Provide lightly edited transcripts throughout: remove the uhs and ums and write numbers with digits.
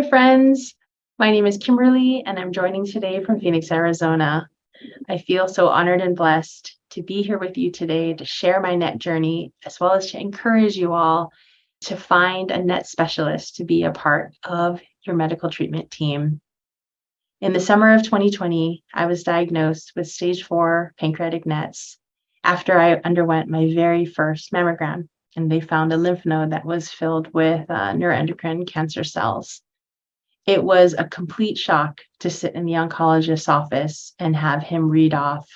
friends. My name is Kimberly, and I'm joining today from Phoenix, Arizona. I feel so honored and blessed to be here with you today to share my NET journey, as well as to encourage you all to find a NET specialist to be a part of your medical treatment team. In the summer of 2020, I was diagnosed with stage 4 pancreatic NETs after I underwent my very first mammogram, and they found a lymph node that was filled with neuroendocrine cancer cells. It was a complete shock to sit in the oncologist's office and have him read off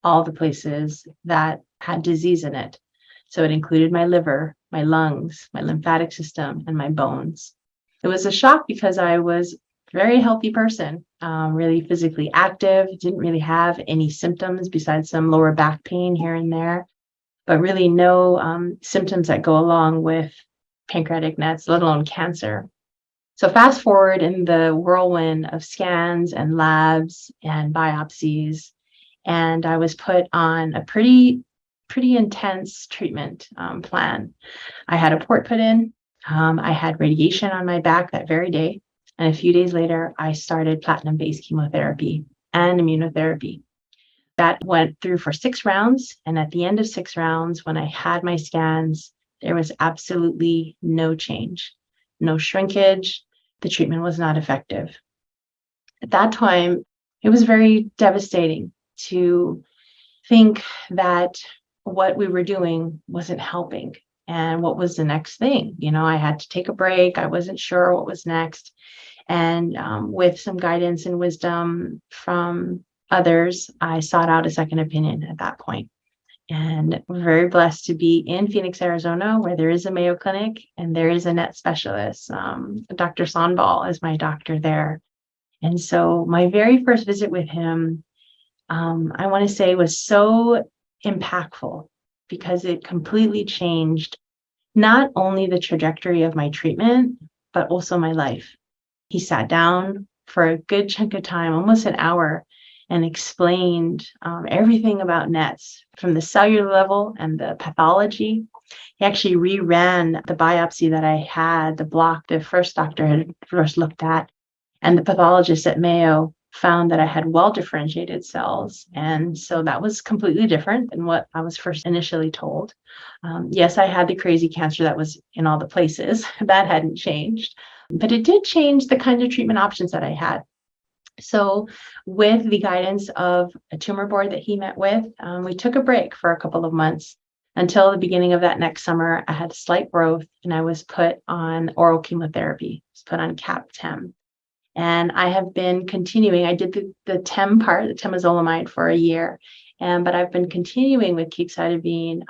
all the places that had disease in it. So it included my liver, my lungs, my lymphatic system, and my bones. It was a shock because I was a very healthy person, really physically active, didn't really have any symptoms besides some lower back pain here and there, but really no symptoms that go along with pancreatic NETs, let alone cancer. So fast forward in the whirlwind of scans and labs and biopsies, and I was put on a pretty intense treatment plan. I had a port put in, I had radiation on my back that very day, and a few days later, I started platinum-based chemotherapy and immunotherapy. That went through for 6 rounds, and at the end of 6 rounds, when I had my scans, there was absolutely no change, no shrinkage. The treatment was not effective. At that time, it was very devastating to think that what we were doing wasn't helping. And what was the next thing? I had to take a break. I wasn't sure what was next. And with some guidance and wisdom from others, I sought out a second opinion at that point. And we're very blessed to be in Phoenix, Arizona, where there is a Mayo Clinic and there is a NET specialist. Dr. Sanbal is my doctor there. And so my very first visit with him, I want to say, was so impactful because it completely changed not only the trajectory of my treatment, but also my life. He sat down for a good chunk of time, almost an hour, and explained everything about NETs from the cellular level and the pathology. He actually reran the biopsy that I had, the block the first doctor had first looked at, and the pathologist at Mayo found that I had well-differentiated cells. And so that was completely different than what I was first initially told. Yes, I had the crazy cancer that was in all the places. That hadn't changed. But it did change the kind of treatment options that I had. So with the guidance of a tumor board that he met with, we took a break for a couple of months until the beginning of that next summer. I had slight growth and I was put on oral chemotherapy, I was put on CAP-TEM. And I have been continuing. I did the TEM part, the temozolomide, for a year. But I've been continuing with capecitabine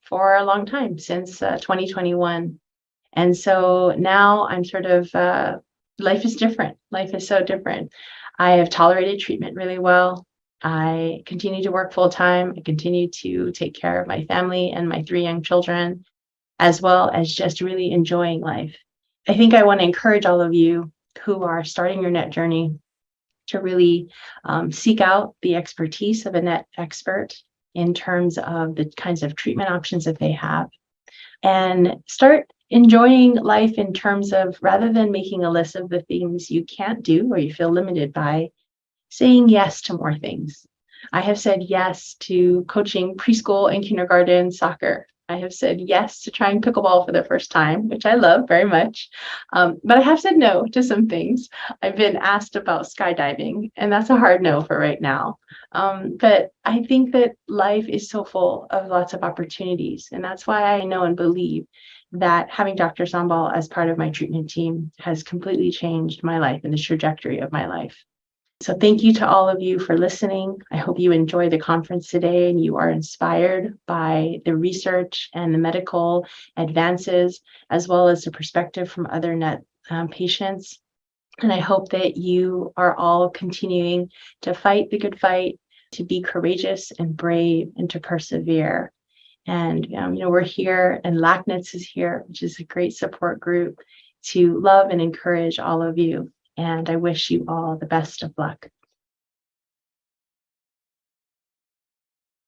for a long time, since 2021. And so now I'm sort of, life is different. Life is so different. I have tolerated treatment really well. I continue to work full time. I continue to take care of my family and my 3 young children, as well as just really enjoying life. I think I want to encourage all of you who are starting your NET journey to really seek out the expertise of a NET expert in terms of the kinds of treatment options that they have, and start enjoying life in terms of, rather than making a list of the things you can't do or you feel limited by, saying yes to more things. I have said yes to coaching preschool and kindergarten soccer. I have said yes to trying pickleball for the first time, which I love very much. But I have said no to some things. I've been asked about skydiving, and that's a hard no for right now. But I think that life is so full of lots of opportunities. And that's why I know and believe that having Dr. Sanbal as part of my treatment team has completely changed my life and the trajectory of my life. So thank you to all of you for listening. I hope you enjoy the conference today and you are inspired by the research and the medical advances, as well as the perspective from other NET patients. And I hope that you are all continuing to fight the good fight, to be courageous and brave, and to persevere. And we're here, and LACNETS is here, which is a great support group, to love and encourage all of you. And I wish you all the best of luck.